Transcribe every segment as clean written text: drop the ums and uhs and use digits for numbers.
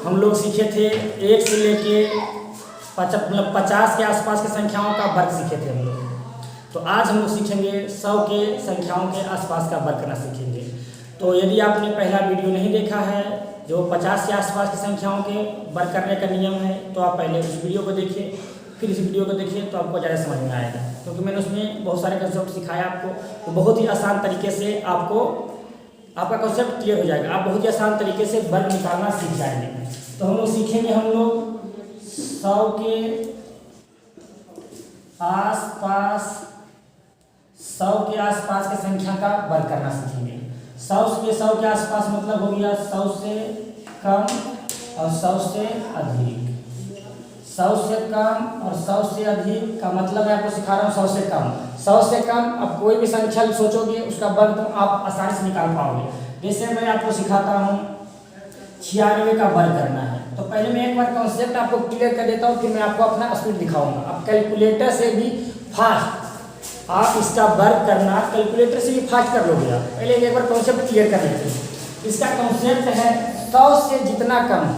हम लोग सीखे थे 1 से लेके 50 के आसपास की संख्याओं का वर्ग सीखे थे हम लोग। तो आज हम लोग सीखेंगे 100 के संख्याओं के आसपास का वर्ग करना सीखेंगे। तो यदि आपने पहला वीडियो नहीं देखा है जो 50 के आसपास की संख्याओं के वर्ग करने का नियम है, तो आप पहले उस वीडियो को देखिए, फिर इस वीडियो को देखिए तो आपको ज़्यादा समझ में आएगा, क्योंकि मैंने उसमें बहुत सारे कंसेप्ट सिखाया आपको। तो बहुत ही आसान तरीके से आपका कंसेप्ट क्लियर हो जाएगा, आप बहुत ही आसान तरीके से वर्ग निकालना सीख जाएंगे। तो हम लोग सीखेंगे 100 के आसपास के संख्या का वर्ग करना सीखेंगे। 100 के आसपास मतलब हो गया 100 से कम और 100 से अधिक। 100 से कम और 100 से अधिक का मतलब मैं आपको सिखा रहा हूँ 100 से कम। 100 से कम अब कोई भी संख्या सोचोगे उसका वर्ग तो आप आसानी से निकाल पाओगे। जैसे मैं आपको सिखाता हूँ 96 का वर्ग करना है, तो पहले मैं एक बार कॉन्सेप्ट आपको क्लियर कर देता हूँ, फिर मैं आपको अपना स्पीड दिखाऊंगा। अब कैलकुलेटर से भी फास्ट आप इसका वर्ग करना कैलकुलेटर से भी फास्ट कर लोगे आप। पहले एक बार कॉन्सेप्ट क्लियर कर लेते हैं। इसका कॉन्सेप्ट है 100 से जितना कम हो,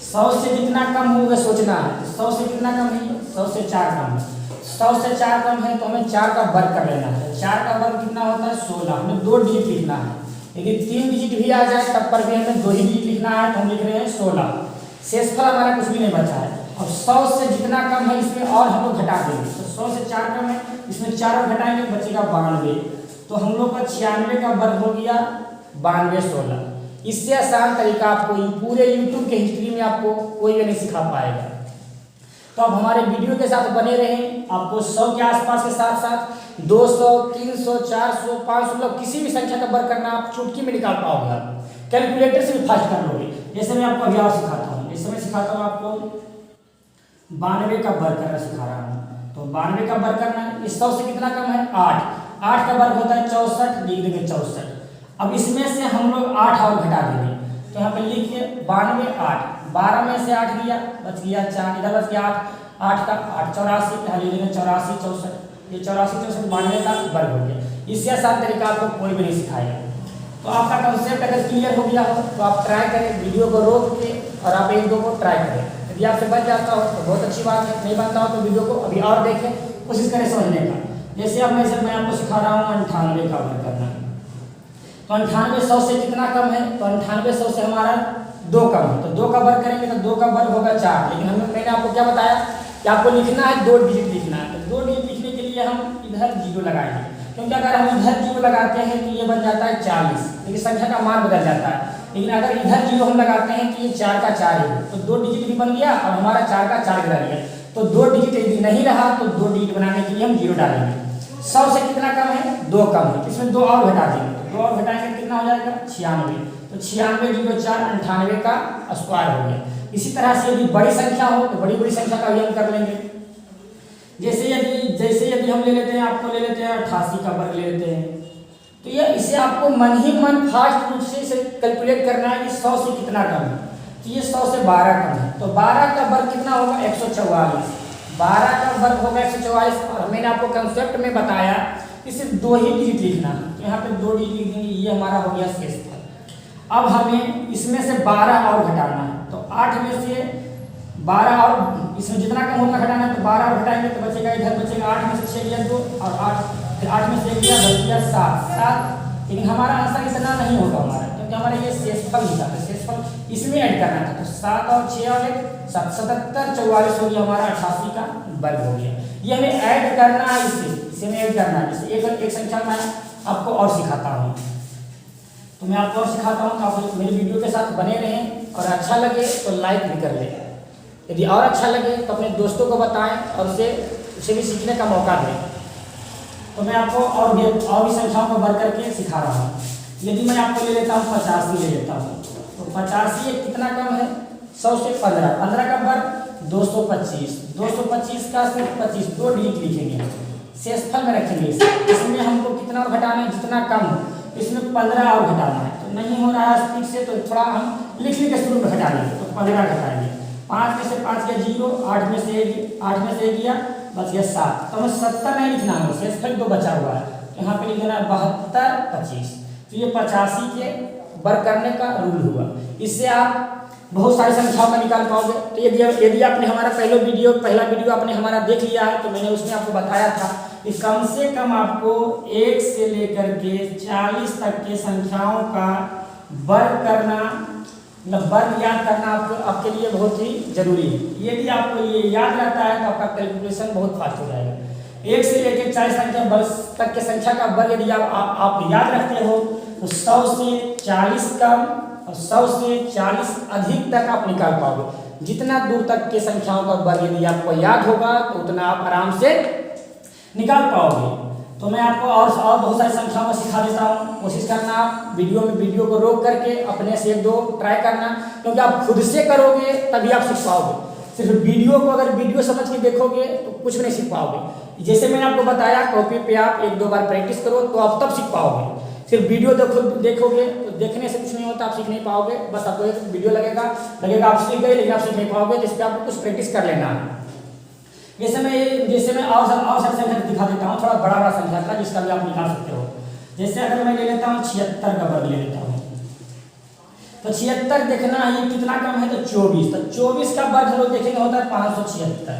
100 से जितना कम हो वह सोचना है। 100 से कितना कम है? 100 से 4 कम है। 100 से 4 कम है तो हमें 4 का वर्ग कर लेना है। 4 का वर्ग कितना होता है? 16। हमें 2 डिजिट लिखना है, लेकिन 3 डिजिट भी आ जाए तब पर भी हमें 2 ही डिजिट लिखना है, तो हम लिख रहे हैं 16। शेषफल हमारा कुछ भी नहीं बचा है। अब 100 से जितना कम है इसमें और हम लोग घटा देंगे, तो 100 से 4 कम है, इसमें 4 और घटाएंगे बचेगा 92। तो हम लोग का 96 का वर्ग हो गया 92 16। इससे आसान तरीका आपको पूरे YouTube के हिस्ट्री में आपको कोई भी नहीं सिखा पाएगा। तो अब हमारे वीडियो के साथ बने रहें। आपको 100 के आसपास के साथ साथ 200, 300, 400, 500 मतलब किसी भी संख्या का वर्ग करना आप चुटकी में निकाल पाओगे। आप कैलकुलेटर से भी फास्ट कर लोगे। जैसे मैं आपको अभी और सिखाता हूँ, जैसे मैं सिखाता हूँ आपको 92 का वर्ग करना सिखा रहा हूँ। तो 92 का वर्ग करना है, इस 100 से कितना कम है? 8 का वर्ग होता है 64, लिख देंगे 64। अब इसमें से हम लोग 8 और घटा देंगे, तो यहाँ पे लिखिए 92 8। 12 में से 8 गया, बच गया 4, इधर बच गया 8 का 8 84, यहाँ लिख देंगे 84 64। ये 84 64 92 का वर्ग हो गया। इससे आसान तरीका आपको कोई भी नहीं सिखाएगा। तो आपका कॉन्सेप्ट अगर क्लियर हो गया हो तो आप ट्राई करें, वीडियो को रोक के और आप 1-2 को ट्राई करें। यदि आपसे बच जाता हो तो बहुत अच्छी बात है, नहीं बनता हो तो वीडियो को अभी और देखें, कोशिश करें समझने का। जैसे अब मैं आपको सिखा रहा हूँ 98 का वर्ग करना। तो 98 100 से कितना कम है? तो 98 100 से हमारा 2 कम है, तो 2 का वर्ग करेंगे तो 2 का वर्ग होगा 4। लेकिन मैंने आपको क्या बताया कि आपको लिखना है 2 डिजिट लिखना है। तो 2 डिजिट लिखने के लिए हम इधर 0 लगाएंगे, क्योंकि अगर हम इधर 0 लगाते हैं तो ये बन जाता है 40, लेकिन संख्या का मान बदल जाता है। लेकिन अगर इधर 0 हम लगाते हैं तो ये 4 का 4 है, तो 2 डिजिट भी बन गया और हमारा 4 का 4 गिरा गया। तो 2 डिजिट यदि नहीं रहा तो 2 डिजिट बनाने के लिए हम 0 डालेंगे। 100 से कितना कम है? 2 कम है, इसमें 2 और घटा देंगे, तो 2 और घटाएंगे कितना हो जाएगा? 96। तो 96 0 4 98 का स्क्वायर हो गया। इसी तरह से यदि बड़ी संख्या हो तो बड़ी संख्या का भी हम कर लेंगे। जैसे यदि हम ले लेते हैं, आपको ले लेते हैं 88 का वर्ग ले लेते हैं, तो ये इसे आपको मन ही मन फास्ट रूप से इसे कैलकुलेट करना है कि 100 से कितना कम है। तो ये 100 से 12 कम है, तो 12 का वर्ग कितना होगा? 144। 12 का वर्ग होगा 144। और मैंने आपको कंसेप्ट में बताया कि सिर्फ 2 ही डिजिट लिखना है, तो यहाँ पे 2 डिजिट लिख देंगे, ये हमारा हो गया शेषफल। अब हमें इसमें से 12 और घटाना है, तो 8 में से 12 और इसमें जितना कम होगा घटाना है, तो 12 और घटाएंगे तो बचेगा, इधर बचेगा 8 में से 6 गया 2 और 8 में से 1 गया, बच गया 7। लेकिन हमारा आंसर इतना नहीं होगा हमारा, क्योंकि हमारा ये शेषफल ही था, तो शेषफल इसमें ऐड करना था। तो 7 और 6 और 1 77 44 हो गया, हमारा 88 का वर्ग हो गया। ये हमें ऐड करना है, इसे में ऐड करना है। जैसे एक संख्या मैं आपको और सिखाता हूँ, तो मैं आपको और सिखाता हूँ, तो आप मेरे वीडियो के साथ बने रहें और अच्छा लगे तो लाइक भी कर लें। यदि और अच्छा लगे तो अपने दोस्तों को बताएं और उसे भी सीखने का मौका दें। तो मैं आपको और भी संख्याओं को वर्ग करके सिखा रहा हूँ। यदि मैं आपको ले लेता हूँ 85 ले लेता हूँ, तो 85 कितना कम है? 100 से 15। 15 का वर्ग 225। 225 का सिर्फ 25, 2 डिजिट लिखेंगे, शेषफल में रखेंगे। इसमें हमको कितना और घटाना है? जितना कम हो, इसमें 15 और घटाना है। तो नहीं हो रहा है स्पीड से, तो थोड़ा हम लिख के शुरू में घटा लेंगे, तो 15 घटाएंगे। 5 में से 5 गया 0, 8 में से 1 गया, बच गया 7। तो हमें 70 नहीं लिखना है, शेषफल 2 बचा हुआ है, तो यहाँ पे लिख देना 72 25। तो ये 85 के वर्ग करने का रूल हुआ। इससे आप बहुत सारी संख्याओं का निकाल पाओगे। तो यदि आपने हमारा पहला वीडियो आपने हमारा देख लिया है तो मैंने उसमें आपको बताया था कि कम से कम आपको 1 से लेकर के 40 तक के संख्याओं का वर्ग करना, मतलब वर्ग याद करना आपके लिए बहुत ही जरूरी है। यदि आपको ये याद रहता है तो आपका कैलकुलेशन बहुत फास्ट हो जाएगा। 1 से लेकर 40 संख्या तक के संख्या का वर्ग यदि आप याद रखते हो तो 100 से 40 कम और 100 से 40 अधिक तक आप निकाल पाओगे। जितना दूर तक के संख्याओं का वर्ग यदि आपको याद होगा तो उतना आप आराम से निकाल पाओगे। तो मैं आपको और बहुत सारी संख्याओं को सिखा देता हूँ। कोशिश करना आप वीडियो को रोक करके अपने से 1-2 ट्राई करना, क्योंकि आप खुद से करोगे तभी आप सीख पाओगे। सिर्फ अगर वीडियो समझ के देखोगे तो कुछ नहीं सीख पाओगे। जैसे मैंने आपको बताया, कॉपी पे आप 1-2 बार प्रैक्टिस करो तो आप तब सीख पाओगे। सिर्फ वीडियो देखोगे तो देखने से कुछ नहीं होता, आप सीख नहीं पाओगे। बस आपको एक वीडियो लगेगा आप सीख गए, लेकिन आप सीख नहीं पाओगे। जिस पे आपको कुछ प्रैक्टिस कर लेना है। जैसे मैं और संख्या दिखा देता हूँ, थोड़ा बड़ा संख्या का, जिसका भी आप निकाल सकते हो। जैसे अगर मैं ले लेता हूँ 76 का वर्ग ले लेता हूँ, तो 76 देखना है कितना कम है, तो 24। तो 24 का वर्ग हम लोग देखेंगे होता है 576।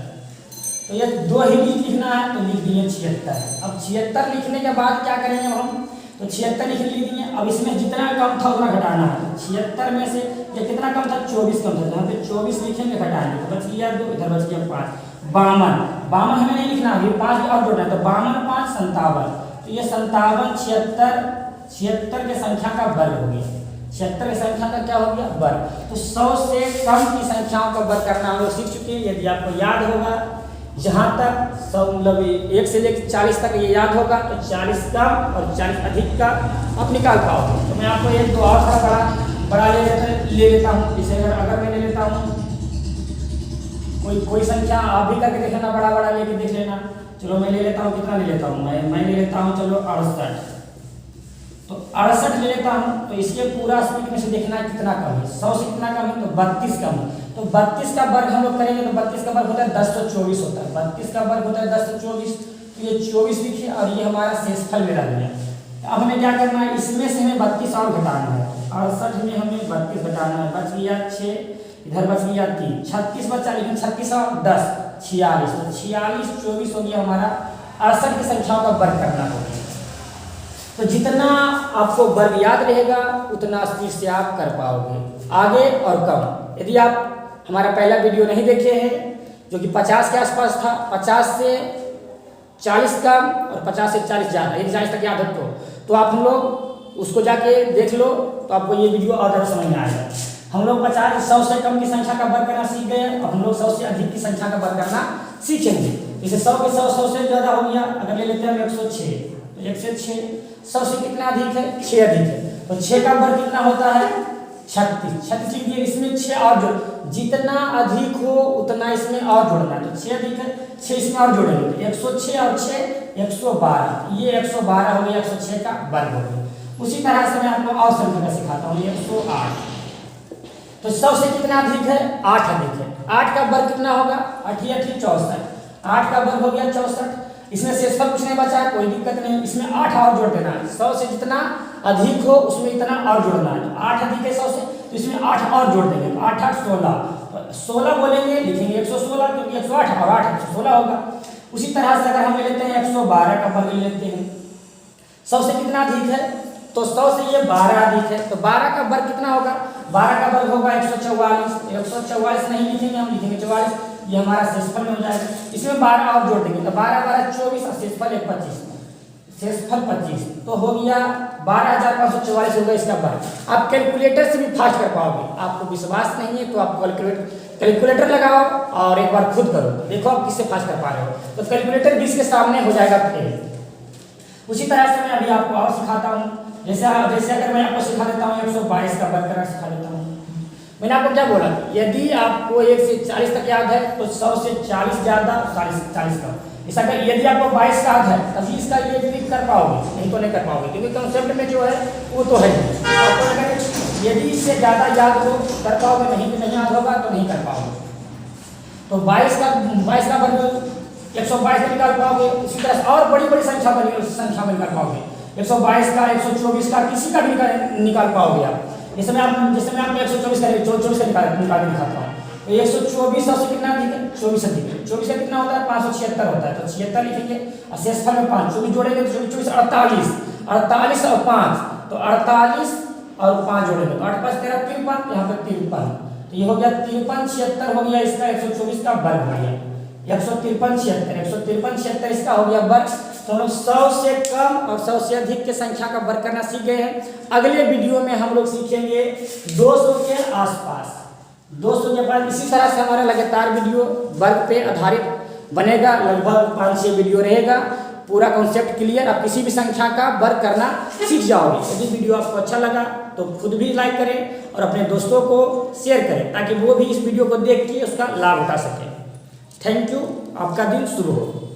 तो ये 2 ही लिखना है तो लिख दिए 76। अब 76 लिखने के बाद क्या करेंगे हम, तो 76 लिख दिए। अब इसमें जितना कम था उतना घटाना है। 76 में से ये कितना कम था, 24 कम था। यहाँ पे 24 लिखेंगे, घटाएंगे तो बच गया 2, इधर बच गया 5। 52 हमें नहीं लिखना, अभी 5 और जोड़ना है। तो 52 5 57। तो ये 57 76 के संख्या का वर्ग हो गया। 76 की संख्या का क्या हो गया, वर्ग। तो 100 से कम की संख्याओं का वर्ग करना हम लोग सीख चुके हैं। यदि आपको याद होगा, जहाँ तक 100 मतलब 1 से लेकर 40 तक ये याद होगा तो 40 कम और 40 अधिक का आप निकाल पाओगे। तो मैं आपको 1-2 और थोड़ा बड़ा ले लेता हूँ। जैसे अगर मैं ले लेता हूँ कोई संख्या, आप भी करके देख लेना, बड़ा लेके देख लेना। चलो मैं ले लेता हूँ, कितना ले लेता हूँ मैं ले लेता हूँ, चलो 68। तो 68 ले लेता हूँ। तो इसके पूरा स्पीड में से देखना कितना कम है। 100 से कितना कम है, तो 32 कम है। तो 32 का वर्ग हम लोग करेंगे तो 32 का वर्ग होता है 1024 होता है। 32 का वर्ग होता है 1024। तो ये 24 लिखिए और ये हमारा शेषफल में रह गया। अब हमें क्या करना है, इसमें से हमें 32 और घटाना है। 68 में हमें 32 घटाना है। बच गया 6, इधर बच गया 3, 36 बचा, लेकिन 36 और 10 46। तो 46 24 हो गया हमारा। 68 की संख्याओं का वर्ग करना होगा। तो जितना आपको वर्ग याद रहेगा उतना स्पीड से आप कर पाओगे, आगे और कम। यदि आप हमारा पहला वीडियो नहीं देखे हैं जो कि 50 के आसपास था, 50 से 40 कम और 50 से 40 ज़्यादा, यदि 40 तक याद हो तो आप हम लोग उसको जाके देख लो तो आपको ये वीडियो और ज़्यादा समझ में आएगा। हम लोग 100 से कम की संख्या का वर्ग करना सीख गए। अब हम लोग 100 से अधिक की संख्या का वर्ग करना सीखेंगे। जैसे 100 के 100 से ज़्यादा हो गया। अगर ले लेते हैं हम 106, तो 1 से 6। 100 से कितना अधिक है, 6 अधिक है। तो 6 का वर्ग कितना होता है, 36 लिख दिए। इसमें 6 और जोड़, जितना अधिक हो उतना इसमें और जोड़ना है। तो 6 अधिक है, 6 इसमें और जोड़ेंगे तो 106 और 6 112। ये 112 हो गया, 106 का वर्ग हो गया। उसी तरह से मैं आपको और संख्या का सिखाता हूँ, 108। तो 100 से कितना अधिक है, 8 अधिक है। 8 का वर्ग कितना होगा, 8 64। 8 का वर्ग हो गया 64। इसमें शेषफल कुछ नहीं बचा है, कोई दिक्कत नहीं। इसमें 8 और जोड़ देना है। 100 से जितना अधिक हो उसमें इतना और जोड़ना है। 8 अधिक है 100 से, तो इसमें 8 और जोड़ देंगे। तो 8 8 16। तो 16 बोलेंगे, लिखेंगे 116, क्योंकि 108 और 8 116 होगा। उसी तरह से अगर हम ले लेते हैं 112 का वर्ग ले लेते हैं। 100 से कितना अधिक है, तो 100 से ये 12 अधिक है। तो 12 का वर्ग कितना होगा, 12 का वर्ग होगा 144। 144 नहीं लिखेंगे, हम लिखेंगे 44। ये हमारा शेषफल में हो जाएगा। इसमें 12 और जोड़ देंगे तो 12 12 24 और शेषफल 25। शेषफल 25 तो हो गया 12544 होगा इसका वर्ग। आप कैलकुलेटर से भी फास्ट कर पाओगे। आपको विश्वास नहीं है तो आप कैलकुलेटर लगाओ और एक बार खुद करो, देखो आप किससे फास्ट कर पा रहे हो। तो कैलकुलेटर 20 के सामने हो जाएगा फेल। उसी तरह से मैं अभी आपको और सिखाता हूँ। जैसे अगर मैं आपको सिखा देता हूँ 122 का वर्ग करना सिखा देता हूँ। मैंने आपको क्या बोला, यदि आपको 1 से 40 तक याद है तो 100 से 40 ज़्यादा, 40 कम। इस अगर यदि आपको 22 का याद है तभी इसका ये ट्रिक कर पाओगे, नहीं तो नहीं कर पाओगे, क्योंकि कंसेप्ट में जो है वो तो है। आपको अगर यदि इससे ज़्यादा याद हो कर पाओगे, नहीं तो नहीं याद होगा तो नहीं कर पाओगे। तो 22 का वर्ग 122 निकाल पाओगे। इसी तरह से और बड़ी संख्या में निकाल पाओगे। 122 का, 124 का, किसी का भी निकाल पाओगे आप। जैसे मैं आपको 124 का 24 का निकाल के दिखाता हूँ। तो 124 से कितना दिखे 24 से दिखे 24 से कितना होता है 576 होता है, तो 76 लिखेंगे और शेषफल में 5 24 जोड़ेंगे तो 24 48 48 और 5, तो 48 और 5 जोड़ेंगे तो 8 5 13 53, यहाँ पे 53, तो ये हो गया 53 76 हो गया इसका 124 का वर्ग हो गया 153 76 इसका हो गया वर्ग। तो हम लोग 100 से कम और 100 से अधिक के संख्या का वर्ग करना सीख गए हैं। अगले वीडियो में हम लोग सीखेंगे 200 के आसपास। 200 के बाद इसी तरह से हमारा लगातार वीडियो वर्ग पे आधारित बनेगा, लगभग 5-6 वीडियो रहेगा। पूरा कॉन्सेप्ट क्लियर, आप किसी भी संख्या का वर्ग करना सीख जाओगे। यदि वीडियो आपको अच्छा लगा तो खुद भी लाइक करें और अपने दोस्तों को शेयर करें ताकि वो भी इस वीडियो को देख के उसका लाभ उठा सकें। थैंक यू, आपका दिन शुभ हो।